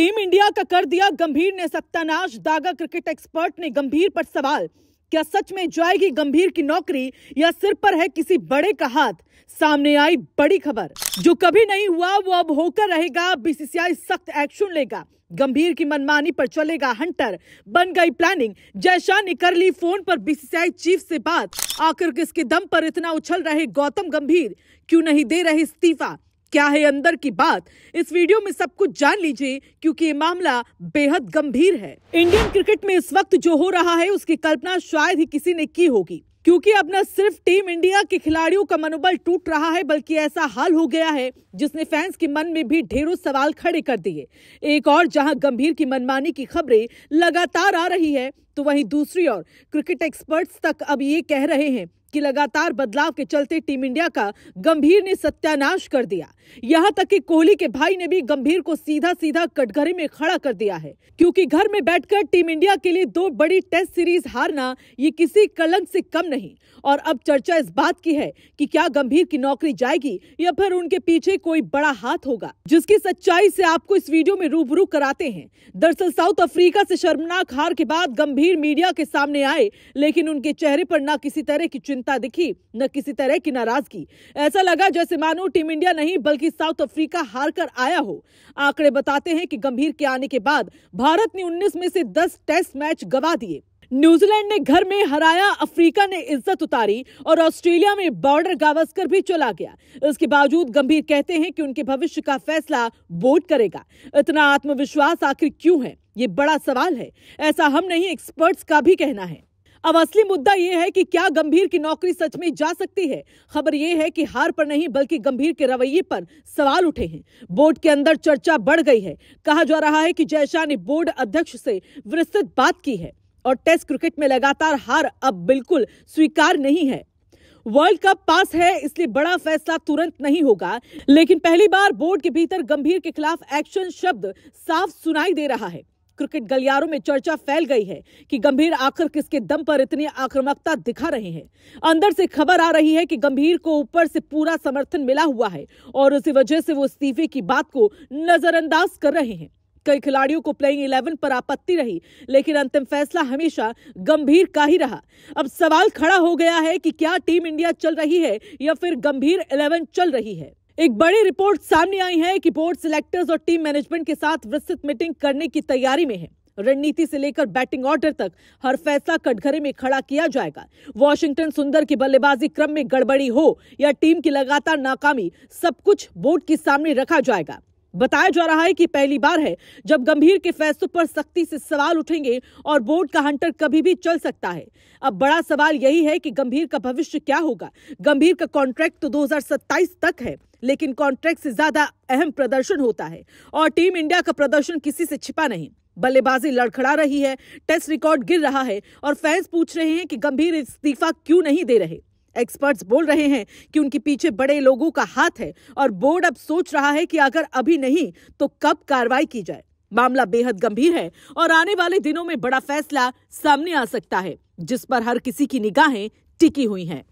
Team India का कर दिया गंभीर ने सत्यानाश, दागा क्रिकेट एक्सपर्ट ने गंभीर पर सवाल। क्या सच में जाएगी गंभीर की नौकरी या सिर पर है किसी बड़े का हाथ? सामने आई बड़ी खबर। जो कभी नहीं हुआ वो अब होकर रहेगा। बीसीसीआई सख्त एक्शन लेगा। गंभीर की मनमानी पर चलेगा हंटर। बन गई प्लानिंग। जयशाह ने कर ली फोन पर बीसीसीआई चीफ से बात। आखिर किसके दम पर इतना उछल रहे गौतम गंभीर? क्यों नहीं दे रहे इस्तीफा? क्या है अंदर की बात? इस वीडियो में सब कुछ जान लीजिए, क्योंकि ये मामला बेहद गंभीर है। इंडियन क्रिकेट में इस वक्त जो हो रहा है उसकी कल्पना शायद ही किसी ने की होगी, क्योंकि अब न सिर्फ टीम इंडिया के खिलाड़ियों का मनोबल टूट रहा है, बल्कि ऐसा हाल हो गया है जिसने फैंस के मन में भी ढेरों सवाल खड़े कर दिए। एक और जहां गंभीर की मनमानी की खबरें लगातार आ रही है, तो वहीं दूसरी ओर क्रिकेट एक्सपर्ट्स तक अब ये कह रहे हैं कि लगातार बदलाव के चलते टीम इंडिया का गंभीर ने सत्यानाश कर दिया। यहां तक कि कोहली के भाई ने भी गंभीर को सीधा सीधा कटघरे में खड़ा कर दिया है, क्योंकि घर में बैठकर टीम इंडिया के लिए 2 बड़ी टेस्ट सीरीज हारना ये किसी कलंक से कम नहीं। और अब चर्चा इस बात की है कि क्या गंभीर की नौकरी जाएगी या फिर उनके पीछे कोई बड़ा हाथ होगा, जिसकी सच्चाई से आपको इस वीडियो में रूबरू कराते हैं। दरअसल साउथ अफ्रीका से शर्मनाक हार के बाद गंभीर मीडिया के सामने आए, लेकिन उनके चेहरे पर न किसी तरह की चिंता दिखी, न किसी तरह की नाराजगी। ऐसा लगा जैसे मानो टीम इंडिया नहीं बल्कि साउथ अफ्रीका हार कर आया हो। आंकड़े बताते हैं कि गंभीर के आने के बाद भारत ने 19 में से 10 टेस्ट मैच गंवा दिए। न्यूजीलैंड ने घर में हराया, अफ्रीका ने इज्जत उतारी और ऑस्ट्रेलिया में बॉर्डर गावस्कर भी चला गया। इसके बावजूद गंभीर कहते हैं कि उनके भविष्य का फैसला बोर्ड करेगा। इतना आत्मविश्वास आखिर क्यों है? ये बड़ा सवाल है। ऐसा हम नहीं, एक्सपर्ट्स का भी कहना है। अब असली मुद्दा यह है कि क्या गंभीर की नौकरी सच में जा सकती है? खबर यह है कि हार पर नहीं बल्कि गंभीर के रवैये पर सवाल उठे हैं। बोर्ड के अंदर चर्चा बढ़ गई है। कहा जा रहा है कि जयशाह ने बोर्ड अध्यक्ष से विस्तृत बात की है और टेस्ट क्रिकेट में लगातार हार अब बिल्कुल स्वीकार नहीं है। वर्ल्ड कप पास है, इसलिए बड़ा फैसला तुरंत नहीं होगा, लेकिन पहली बार बोर्ड के भीतर गंभीर के खिलाफ एक्शन शब्द साफ सुनाई दे रहा है। क्रिकेट गलियारों में चर्चा फैल गई है कि गंभीर आखिर किसके दम पर इतनी आक्रामकता दिखा रहे हैं। अंदर से खबर आ रही है कि गंभीर को ऊपर से पूरा समर्थन मिला हुआ है और उसी वजह से वो इस्तीफे की बात को नजरअंदाज कर रहे हैं। कई खिलाड़ियों को प्लेइंग 11 पर आपत्ति रही, लेकिन अंतिम फैसला हमेशा गंभीर का ही रहा। अब सवाल खड़ा हो गया है कि क्या टीम इंडिया चल रही है या फिर गंभीर 11 चल रही है। एक बड़ी रिपोर्ट सामने आई है कि बोर्ड सिलेक्टर्स और टीम मैनेजमेंट के साथ विस्तृत मीटिंग करने की तैयारी में है। रणनीति से लेकर बैटिंग ऑर्डर तक हर फैसला कटघरे में खड़ा किया जाएगा। वॉशिंगटन सुंदर की बल्लेबाजी क्रम में गड़बड़ी हो या टीम की लगातार नाकामी, सब कुछ बोर्ड के सामने रखा जाएगा। बताया जा रहा है कि पहली बार है जब गंभीर के फैसलों पर सख्ती से सवाल उठेंगे और बोर्ड का हंटर कभी भी चल सकता है। अब बड़ा सवाल यही है कि गंभीर का भविष्य क्या होगा। गंभीर का कॉन्ट्रैक्ट तो 2027 तक है, लेकिन कॉन्ट्रैक्ट से ज्यादा अहम प्रदर्शन होता है और टीम इंडिया का प्रदर्शन किसी से छिपा नहीं। बल्लेबाजी लड़खड़ा रही है, टेस्ट रिकॉर्ड गिर रहा है और फैंस पूछ रहे हैं कि गंभीर इस्तीफा क्यों नहीं दे रहे। एक्सपर्ट्स बोल रहे हैं कि उनके पीछे बड़े लोगों का हाथ है और बोर्ड अब सोच रहा है कि अगर अभी नहीं तो कब कार्रवाई की जाए। मामला बेहद गंभीर है और आने वाले दिनों में बड़ा फैसला सामने आ सकता है, जिस पर हर किसी की निगाहें टिकी हुई हैं।